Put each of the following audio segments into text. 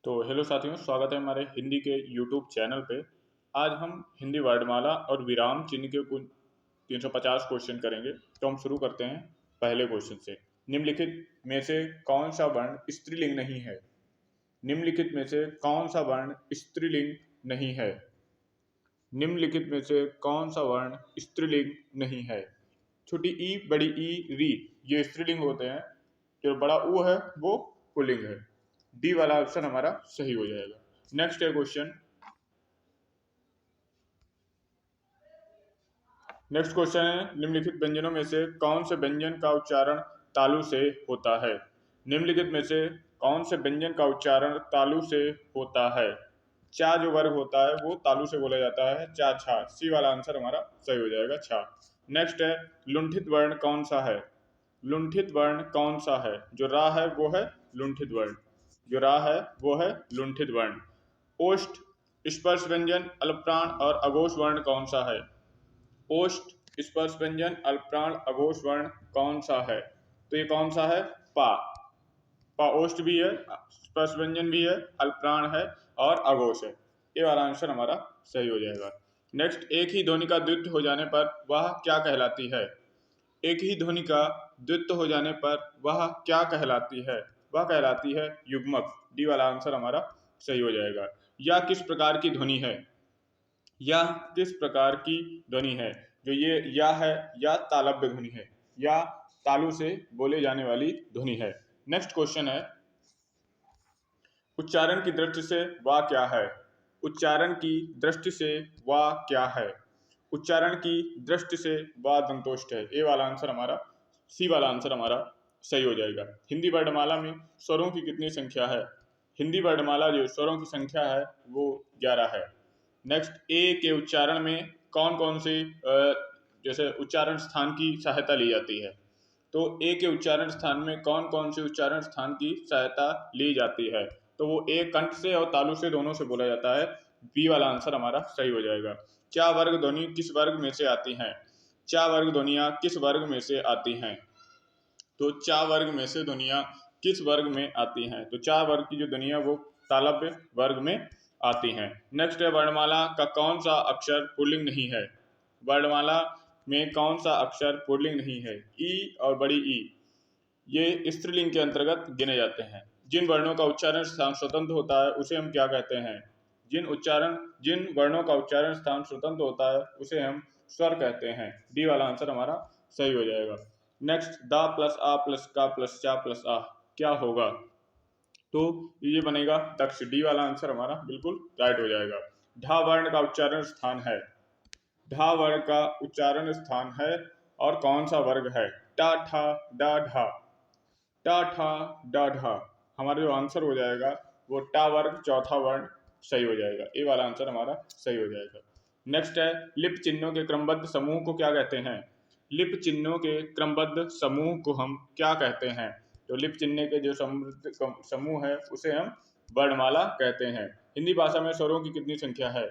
तो हेलो साथियों, स्वागत है हमारे हिंदी के यूट्यूब चैनल पे। आज हम हिंदी वर्णमाला और विराम चिन्ह के कुछ 350 क्वेश्चन करेंगे। तो हम शुरू करते हैं पहले क्वेश्चन से। निम्नलिखित में से कौन सा वर्ण स्त्रीलिंग नहीं है? निम्नलिखित में से कौन सा वर्ण स्त्रीलिंग नहीं है? निम्नलिखित में से कौन सा वर्ण स्त्रीलिंग नहीं है? छोटी ई, बड़ी ई, री, ये स्त्रीलिंग होते हैं। जो बड़ा ऊ है वो पुल्लिंग है। डी वाला ऑप्शन हमारा सही हो जाएगा। नेक्स्ट है क्वेश्चन। नेक्स्ट क्वेश्चन है, निम्नलिखित व्यंजनों में से कौन से व्यंजन का उच्चारण तालु से होता है? निम्नलिखित में से कौन से व्यंजन का उच्चारण तालु से होता है? चा जो वर्ग होता है वो तालु से बोला जाता है। चा, छा। सी वाला आंसर हमारा सही हो जाएगा, छा। नेक्स्ट है, लुंठित वर्ण कौन सा है? लुंठित वर्ण कौन सा है? जो रा है वो है लुंठित वर्ण। जो रा है वो है लुंठित वर्ण। ओष्ठ, स्पर्श व्यंजन, अल्पप्राण और अघोष वर्ण कौन सा है? ओष्ठ, स्पर्श व्यंजन, अल्पप्राण, अघोष वर्ण कौन सा है? तो ये कौन सा है? पा। पा ओष्ठ भी है, स्पर्श व्यंजन भी है, अल्पप्राण है और अघोष है। ये वाला आंसर हमारा सही हो जाएगा। नेक्स्ट, एक ही ध्वनि का द्वित्व हो जाने पर वह क्या कहलाती है? एक ही ध्वनि का द्वित्व हो जाने पर वह क्या कहलाती है? वह कहलाती है युग्मक। डी वाला आंसर हमारा सही हो जाएगा। यह किस प्रकार की ध्वनि है? यह किस प्रकार की ध्वनि है? जो ये या है, या तालव्य ध्वनि है, या तालु से बोले जाने वाली ध्वनि है। नेक्स्ट क्वेश्चन है, उच्चारण की दृष्टि से वह क्या है? उच्चारण की दृष्टि से वह क्या है? उच्चारण की दृष्टि से वह दंतोष्ठ है। ए वाला आंसर हमारा, सी वाला आंसर हमारा सही हो जाएगा। हिंदी वर्णमाला में स्वरों की कितनी संख्या है? हिंदी वर्णमाला जो स्वरों की संख्या है वो 11 है। नेक्स्ट, ए के उच्चारण में कौन कौन से जैसे उच्चारण स्थान की सहायता ली जाती है? तो ए के उच्चारण स्थान में कौन कौन से उच्चारण स्थान की सहायता ली जाती है? तो वो ए कंठ से और तालु से दोनों से बोला जाता है। बी वाला आंसर हमारा सही हो जाएगा। क्या वर्ग ध्वनि किस वर्ग में से आती हैं? चा वर्ग ध्वनियां किस वर्ग में से आती हैं? तो चा वर्ग में से ध्वनियां किस वर्ग में आती हैं? तो चा वर्ग की जो ध्वनियां वो तालव्य वर्ग में आती हैं। नेक्स्ट है, वर्णमाला का कौन सा अक्षर पुल्लिंग नहीं है? वर्णमाला में कौन सा अक्षर पुल्लिंग नहीं है? ई और बड़ी ई, ये स्त्रीलिंग के अंतर्गत गिने जाते हैं। जिन वर्णों का उच्चारण स्थान स्वतंत्र होता है उसे हम क्या कहते हैं? जिन वर्णों का उच्चारण स्थान स्वतंत्र होता है उसे हम स्वर कहते हैं। डी वाला आंसर हमारा सही हो जाएगा। नेक्स्ट, दा प्लस आ प्लस का प्लस चा प्लस आ क्या होगा? तो ये बनेगा दक्ष। डी वाला आंसर हमारा बिल्कुल राइट हो जाएगा। ढा वर्ण का उच्चारण स्थान है। ढा वर्ण का उच्चारण स्थान है और कौन सा वर्ग है? टा, ठा, डा, ढा। टा, ठा, डा, ढा। हमारा जो आंसर हो जाएगा वो टा वर्ग चौथा वर्ण सही हो जाएगा। ए वाला आंसर हमारा सही हो जाएगा। नेक्स्ट है, लिप चिन्हों के क्रमबद्ध समूह को क्या कहते हैं? लिप चिन्हों के क्रमबद्ध समूह को हम क्या कहते हैं? तो लिप चिन्ह के जो समूह है उसे हम वर्णमाला कहते हैं। हिंदी भाषा में स्वरों की कितनी संख्या है?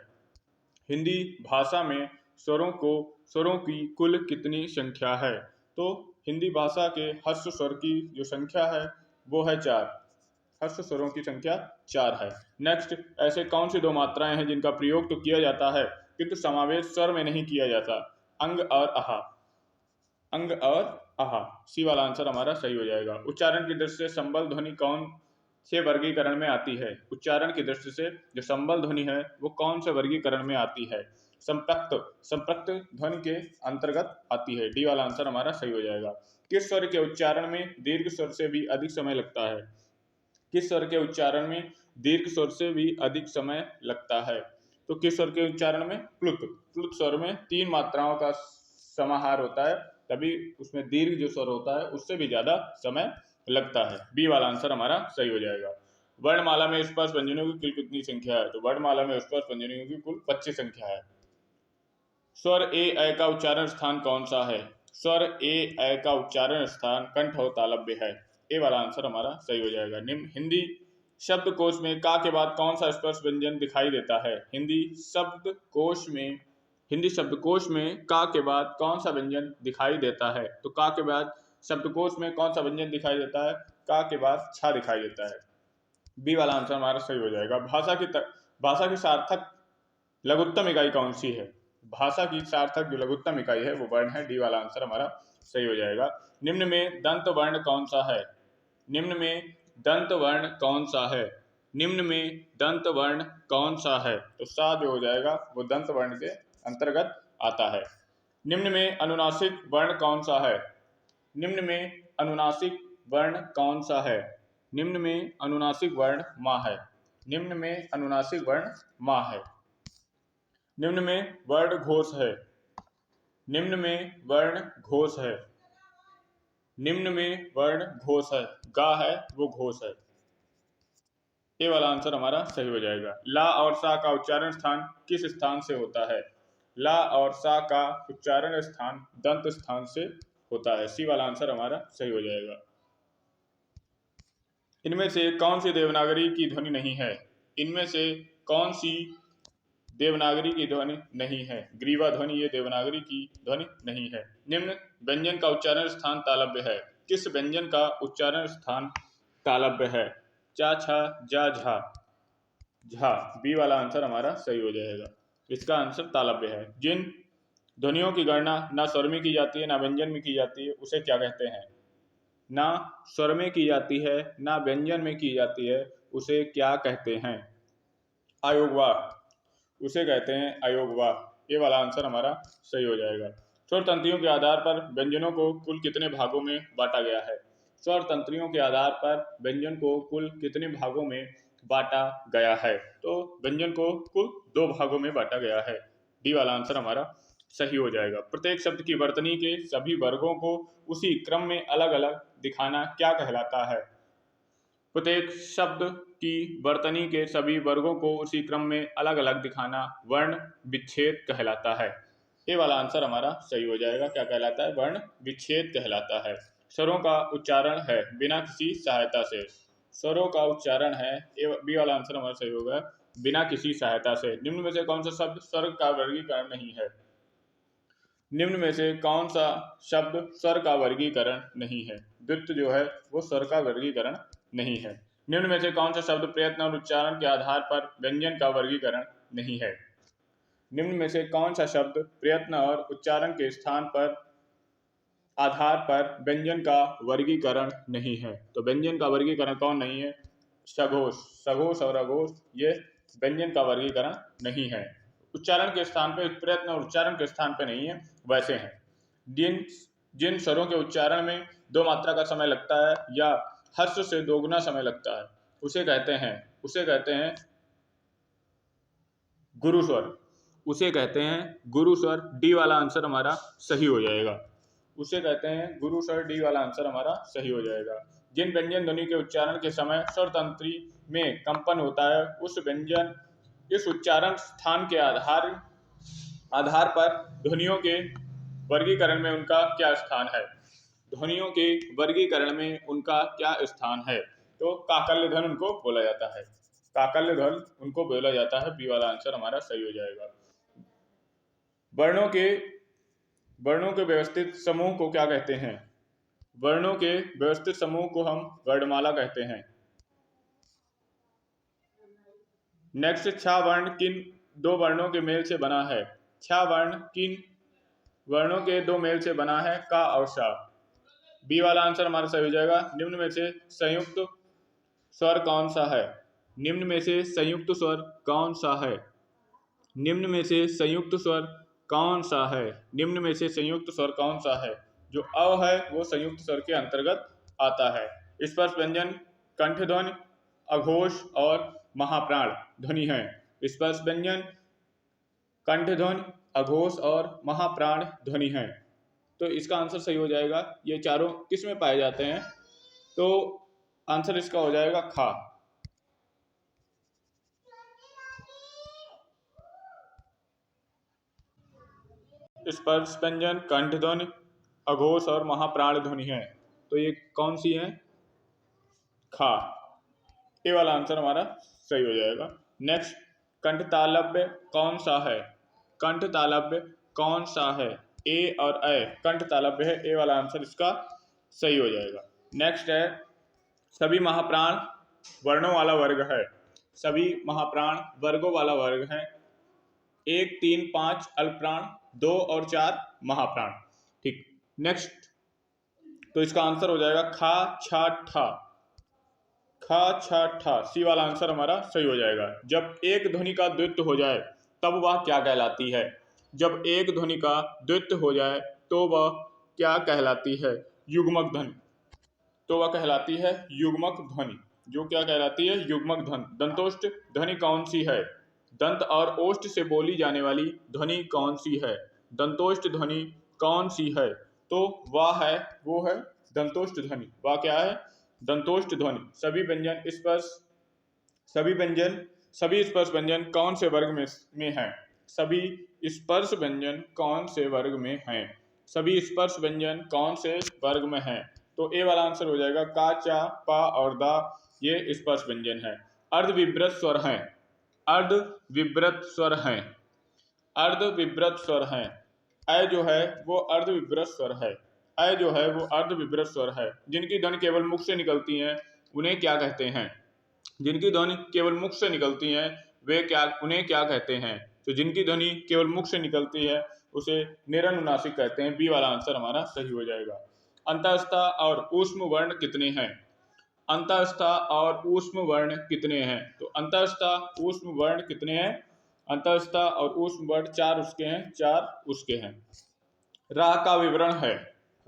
हिंदी भाषा में स्वरों की कुल कितनी संख्या है? तो हिंदी भाषा के हर्ष स्वर की जो संख्या है वो है 4। हर्ष स्वरों की संख्या 4 है। नेक्स्ट, ऐसे कौन सी दो मात्राएं हैं जिनका प्रयोग तो किया जाता है किंतु समावेश स्वर में नहीं किया जाता? अंग और आहा। अंग और आहा। सी वाला आंसर हमारा सही हो जाएगा। उच्चारण की दृष्टि से संबल ध्वनि कौन से वर्गीकरण में आती है? उच्चारण की दृष्टि से जो संबल ध्वनि है वो कौन से वर्गीकरण में आती है? संपृक्त ध्वनि के अंतर्गत आती है। डी वाला आंसर हमारा सही हो जाएगा। किस स्वर के उच्चारण में दीर्घ स्वर से भी अधिक समय लगता है? किस स्वर के उच्चारण में दीर्घ स्वर से भी अधिक समय लगता है? तो किस स्वर के उच्चारण में? प्लुत। प्लुत स्वर में 3 मात्राओं का समाहार होता है, तभी उसमें दीर्घ जो स्वर होता है उससे भी ज्यादा समय लगता है। बी वाला आंसर हमारा सही हो जाएगा। वर्णमाला में स्पर्श व्यंजनों की कुल कितनी संख्या है? तो वर्णमाला में स्पर्श व्यंजनों की कुल 25 संख्या है। स्वर ए ऐ का उच्चारण स्थान कौन सा है? स्वर ए ऐ का उच्चारण स्थान कंठ और तालव्य है। ए वाला आंसर हमारा सही हो जाएगा। निम्न हिंदी शब्दकोश में का के बाद कौन सा स्पर्श व्यंजन दिखाई देता है? हिंदी शब्दकोश में का के बाद कौन सा व्यंजन दिखाई देता है? तो का के बाद शब्दकोश में कौन सा व्यंजन दिखाई देता है? का के बाद छा दिखाई देता है। बी वाला आंसर हमारा सही हो जाएगा। भाषा की सार्थक लघुत्तम इकाई कौन सी है? भाषा की सार्थक जो लघुत्तम इकाई है वो वर्ण है। डी वाला आंसर हमारा सही हो जाएगा। निम्न में दंत वर्ण कौन सा है? निम्न में दंत वर्ण कौन सा है? निम्न में दंत वर्ण कौन सा है? तो सा जो हो जाएगा वो दंत वर्ण के अंतर्गत आता है। निम्न में अनुनासिक वर्ण कौन सा है? निम्न में अनुनासिक वर्ण कौन सा है? निम्न में अनुनासिक वर्ण मा है। निम्न में अनुनासिक वर्ण मा है। निम्न में वर्ण घोष है। निम्न में वर्ण घोष है। निम्न में वर्ण घोष है। गा है वो घोष है। ए वाला आंसर हमारा सही हो जाएगा। ला और सा का उच्चारण स्थान किस स्थान से होता है? ला और सा का उच्चारण स्थान दंत स्थान से होता है। सी वाला आंसर हमारा सही हो जाएगा। इनमें से कौन सी देवनागरी की ध्वनि नहीं है? इनमें से कौन सी देवनागरी की ध्वनि नहीं है? ग्रीवा ध्वनि ये देवनागरी की ध्वनि नहीं है। निम्न व्यंजन का उच्चारण स्थान तालव्य है। किस व्यंजन का उच्चारण स्थान तालव्य है? चा, छा, जा, झा, झा। बी वाला आंसर हमारा सही हो जाएगा। इसका आंसर तालव्य है। जिन ध्वनियों की गणना ना स्वर में की जाती है ना व्यंजन में की जाती है उसे क्या कहते हैं? ना स्वर में की जाती है ना व्यंजन में की जाती है उसे क्या कहते हैं? अयोगवाह। उसे कहते हैं अयोगवाह। ये वाला आंसर हमारा सही हो जाएगा। स्वर तंत्रियों के आधार पर व्यंजनों को कुल कितने भागों में बांटा गया है? स्वर तंत्रियों के आधार पर व्यंजन को कुल कितने भागों में बांटा गया है? तो व्यंजन को कुल 2 भागों में बांटा गया है। डी वाला आंसर हमारा सही हो जाएगा। प्रत्येक शब्द की वर्तनी के सभी वर्गों को उसी क्रम में अलग अलग दिखाना क्या कहलाता है? प्रत्येक शब्द की वर्तनी के सभी वर्गों को उसी क्रम में अलग अलग दिखाना वर्ण विच्छेद कहलाता है। ये वाला आंसर हमारा सही हो जाएगा। क्या कहलाता है? वर्ण विच्छेद कहलाता है। स्वरों का उच्चारण है बिना किसी सहायता से। स्वरों का उच्चारण है, बी वाला आंसर हमारा सही होगा, बिना किसी सहायता से। निम्न में से कौन सा शब्द स्वर का वर्गीकरण नहीं है? निम्न में से कौन सा शब्द स्वर का वर्गीकरण नहीं है? द्वित्व जो है वो स्वर का वर्गीकरण नहीं है। निम्न में से कौन सा शब्द प्रयत्न और उच्चारण के आधार पर व्यंजन का वर्गीकरण नहीं है? निम्न में से कौन सा शब्द प्रयत्न और उच्चारण के स्थान पर आधार पर व्यंजन का वर्गीकरण नहीं है? तो व्यंजन का वर्गीकरण कौन नहीं है? सघोष। सघोष और अघोष ये व्यंजन का वर्गीकरण नहीं है। उच्चारण के स्थान पे प्रयत्न और उच्चारण के स्थान पे नहीं है, वैसे हैं। जिन जिन स्वरों के उच्चारण में 2 मात्रा का समय लगता है या हर्ष से 2 गुना समय लगता है उसे कहते हैं गुरु स्वर। उसे कहते हैं गुरु स्वर। डी वाला आंसर हमारा सही हो जाएगा। उसे कहते हैं गुरु स्वर। डी वाला आंसर हमारा सही हो जाएगा। जिन व्यंजन ध्वनि के उच्चारण के समय स्वर तंत्री में कंपन होता है उस व्यंजन इस उच्चारण स्थान के आधार पर ध्वनियों के वर्गीकरण में उनका क्या स्थान है? ध्वनियों के वर्गीकरण में उनका क्या स्थान है? तो काकल्य ध्वनि उनको बोला जाता है। काकल्य ध्वनि उनको बोला जाता है। बी वाला आंसर हमारा सही हो जाएगा। वर्णों के व्यवस्थित समूह को क्या कहते हैं? वर्णों के व्यवस्थित समूह को हम वर्णमाला कहते हैं। नेक्स्ट, छा वर्ण किन 2 वर्णों के मेल से बना है? छा वर्ण किन वर्णों के 2 मेल से बना है? का और सा। बी वाला आंसर हमारा सही हो जाएगा। निम्न में से संयुक्त स्वर कौन सा है? निम्न में से संयुक्त स्वर कौन सा है? निम्न में से संयुक्त स्वर कौन सा है? निम्न में से संयुक्त स्वर कौन सा है? जो अ है वो संयुक्त स्वर के अंतर्गत आता है। स्पर्श व्यंजन कंठ ध्वनि, अघोष और महाप्राण ध्वनि है। स्पर्श व्यंजन कंठ ध्वनि, अघोष और महाप्राण ध्वनि है। तो इसका आंसर सही हो जाएगा। ये चारों किस में पाए जाते हैं? तो आंसर इसका हो जाएगा खा। स्पर्श व्यंजन कंठ ध्वनि, अघोष और महाप्राण ध्वनि है। तो ये कौन सी है? खा। ये वाला आंसर हमारा सही हो जाएगा। नेक्स्ट, कंठ तालव्य कौन सा है? कंठ तालव्य कौन सा है? ए और अ कंठ तालव्य है। ए वाला आंसर इसका सही हो जाएगा। नेक्स्ट है, सभी महाप्राण वर्णों वाला वर्ग है। सभी महाप्राण वर्गों वाला वर्ग है। 1, 3, 5 अल्पप्राण, 2 और 4 महाप्राण। ठीक, नेक्स्ट, तो इसका आंसर हो जाएगा खा छा ठा। खा छा ठा, सी वाला आंसर हमारा सही हो जाएगा। जब एक ध्वनि का द्वित्व हो जाए तब वह क्या कहलाती है? जब एक ध्वनि का द्वित्व हो जाए तो वह क्या कहलाती है? युग्मक ध्वनि। तो वह कहलाती है युग्मक ध्वनि। जो क्या कहलाती है? युग्मक ध्वनि। दंतोष्ठ ध्वनि कौन सी है? दंत और ओष्ठ से बोली जाने वाली ध्वनि कौन सी है? दंतोष्ठ ध्वनि कौन सी है? तो वह है, वो है दंतोष्ठ ध्वनि। वह क्या है? दंतोष्ठ ध्वनि। सभी व्यंजन स्पर्श, सभी स्पर्श व्यंजन कौन से वर्ग में हैं? सभी स्पर्श व्यंजन कौन से वर्ग में हैं? सभी स्पर्श व्यंजन कौन से वर्ग में हैं? तो ए वाला आंसर हो जाएगा का, चा, पा और दा, ये स्पर्श व्यंजन है। अर्धविभ्रत स्वर हैं। अर्धविभ्रत स्वर हैं। अर्धविभ्रत स्वर हैं। अ जो है वो अर्धविभ्रत स्वर है। अ जो है वो अर्धविभ्रत स्वर है। जिनकी ध्वनि केवल मुख से निकलती है उन्हें क्या कहते हैं? जिनकी ध्वनि केवल मुख से निकलती है उन्हें क्या कहते हैं? तो जिनकी ध्वनि केवल मुख से निकलती है उसे निरनुनासिक कहते हैं। बी वाला आंसर हमारा सही हो जाएगा। अंतःस्थ और ऊष्म वर्ण कितने हैं? अंतःस्थ और ऊष्म वर्ण कितने हैं? तो अंतःस्थ ऊष्म वर्ण कितने हैं? अंतःस्थ और ऊष्म वर्ण 4 उसके हैं, 4 उसके हैं। रा का विवरण है।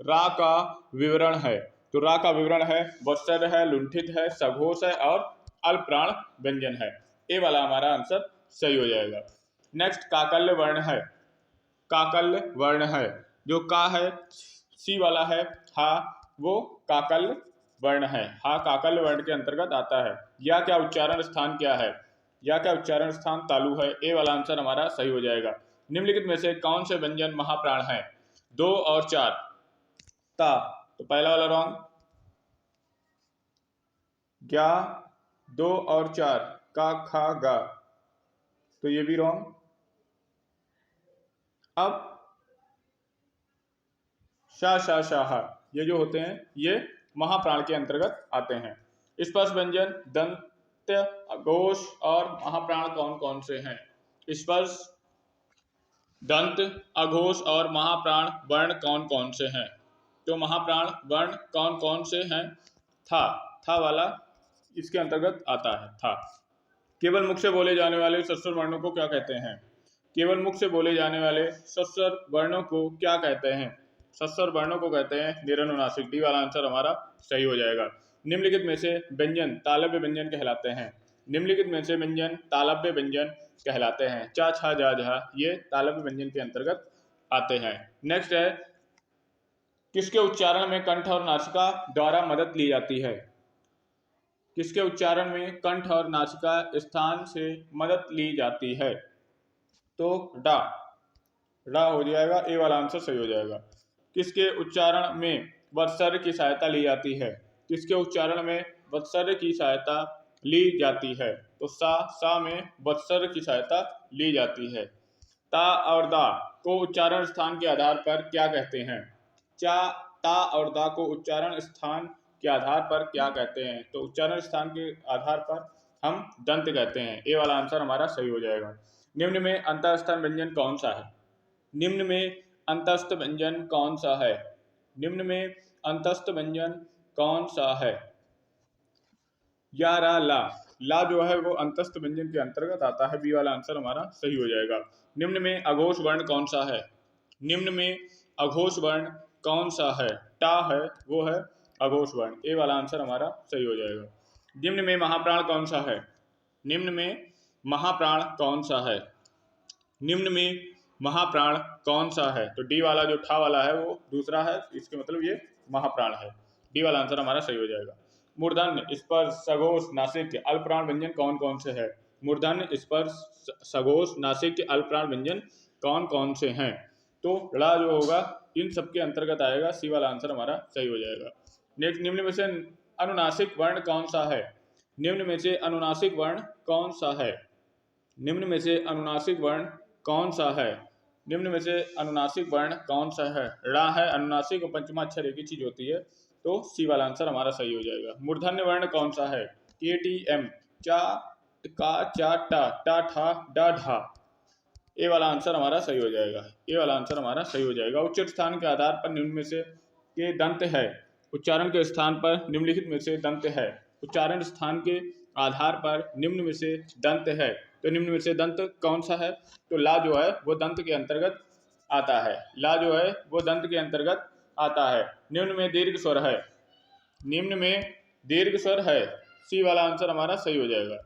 रा का विवरण है। तो रा का विवरण है वत्सर है, लुंठित है, सघोष है और अल्पप्राण व्यंजन है। ए वाला हमारा आंसर सही हो जाएगा। नेक्स्ट, काकल्य वर्ण है। काकल्य वर्ण है। जो का है सी वाला है, हा वो काकल्य वर्ण है। हा काकल्य वर्ण के अंतर्गत आता है। या क्या उच्चारण स्थान क्या है? या क्या उच्चारण स्थान तालु है। ए वाला आंसर हमारा सही हो जाएगा। निम्नलिखित में से कौन से व्यंजन महाप्राण है? 2 और 4। ता, तो पहला वाला रॉन्ग। ग्या, 2 और 4, का, खा, गा, तो ये भी रॉन्ग। अब शा, शा, शाहा, ये जो होते हैं ये महाप्राण के अंतर्गत आते हैं। स्पर्श व्यंजन दंत, अघोष और महाप्राण कौन कौन से हैं? स्पर्श, दंत, अघोष और महाप्राण वर्ण कौन कौन से हैं? तो महाप्राण वर्ण कौन कौन से हैं? था वाला इसके अंतर्गत आता है। था। केवल मुख से बोले जाने वाले सस्वर वर्णों को क्या कहते हैं? केवल मुख से बोले जाने वाले सस्वर वर्णों को क्या कहते हैं? सस्वर वर्णों को कहते हैं निरनुनासिक। डी वाला आंसर हमारा सही हो जाएगा। निम्नलिखित में से व्यंजन तालव्य व्यंजन कहलाते हैं। निम्नलिखित में से व्यंजन तालव्य व्यंजन कहलाते हैं। चा, छा, जा, झा, ये तालव्य व्यंजन के अंतर्गत आते हैं। नेक्स्ट है, किसके उच्चारण में कंठ और नासिका द्वारा मदद ली जाती है? किसके उच्चारण में कंठ और नासिका स्थान से मदद ली जाती है? तो डा, डा हो जाएगा। ए वाला आंसर सही हो जाएगा। किसके उच्चारण में वत्सर्ग की सहायता ली जाती है? किसके उच्चारण में वत्सर्ग की सहायता ली जाती है? तो सा में वत्सर्ग की सहायता ली जाती है। ता और दा को उच्चारण स्थान के आधार पर क्या कहते हैं? ता और दा को उच्चारण स्थान के आधार पर क्या कहते हैं? तो उच्चारण स्थान के आधार पर हम दंत कहते हैं। ए वाला आंसर हमारा सही हो जाएगा। निम्न में अंतःस्थ व्यंजन कौन सा है? निम्न में अंतःस्थ व्यंजन कौन सा है? निम्न में अंतःस्थ व्यंजन कौन सा है? या, रा, ला जो है वो अंतस्थ व्यंजन के अंतर्गत आता है। बी वाला आंसर हमारा सही हो जाएगा। निम्न में अघोष वर्ण कौन सा है? निम्न में अघोष वर्ण कौन सा है? टा है वो है अघोष वर्ण। ए वाला आंसर हमारा सही हो जाएगा। निम्न में महाप्राण कौन सा है? निम्न में महाप्राण कौन सा है? निम्न में महाप्राण कौन सा है? तो डी वाला जो ठा वाला है वो दूसरा है, इसके मतलब ये महाप्राण है। डी वाला आंसर हमारा सही हो जाएगा। मूर्धन्य, स्पर्श, सघोष, नासिक, अल्पप्राण व्यंजन कौन कौन से है? मूर्धन्य, स्पर्श, सघोष, नासिक, अल्पप्राण व्यंजन कौन कौन से हैं? तो ड़ा जो होगा इन सबके अंतर्गत आएगा। सी वाला आंसर हमारा सही हो जाएगा। नेक्स्ट, निम्न में से अनुनासिक वर्ण कौन सा है? निम्न में से अनुनासिक वर्ण कौन सा है? निम्न में से अनुनासिक वर्ण कौन सा है? निम्न में से अनुनासिक वर्ण कौन सा है? ड़ा है अनुनासिक और पंचमा अक्षर एक ही चीज होती है। तो सी वाला आंसर हमारा सही हो जाएगा। मूर्धन्य वर्ण कौन सा है? KTM, चा का चा टा ठा डा ढा। ये वाला आंसर हमारा सही हो जाएगा। ये वाला आंसर हमारा सही हो जाएगा। उच्चारण स्थान के आधार पर निम्न में से के दंत है। उच्चारण के स्थान पर निम्नलिखित में से दंत है। उच्चारण स्थान के आधार पर निम्न में से दंत है, तो निम्न में से दंत कौन सा है? तो ला जो है वो दंत के अंतर्गत आता है। ला जो है वो दंत के अंतर्गत आता है। निम्न में दीर्घ स्वर है। निम्न में दीर्घ स्वर है। सी वाला आंसर हमारा सही हो जाएगा।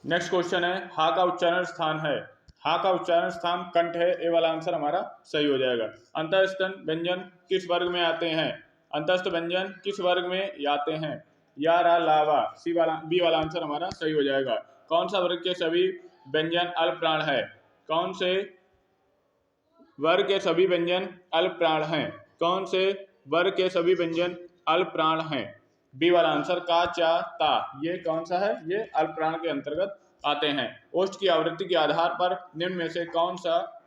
नेक्स्ट क्वेश्चन है, हा का उच्चारण स्थान है। हा का उच्चारण स्थान कंठ है। ए वाला आंसर हमारा सही हो जाएगा। अंतःस्तन व्यंजन किस वर्ग में आते हैं? अंतस्थ व्यंजन किस वर्ग में आते हैं? या रा लावा। सी वाला बी वाला आंसर हमारा सही हो जाएगा। कौन सा वर्ग के सभी व्यंजन अल्प प्राण है? कौन से वर्ग के सभी व्यंजन अल्प प्राण हैं? कौन से वर्ग के सभी व्यंजन अल्प प्राण हैं? बी वाला आंसर का चा ता, ये कौन सा है? ये अल्प प्राण के अंतर्गत आते हैं। ओष्ठ की आवृत्ति के आधार पर निम्न में से कौन सा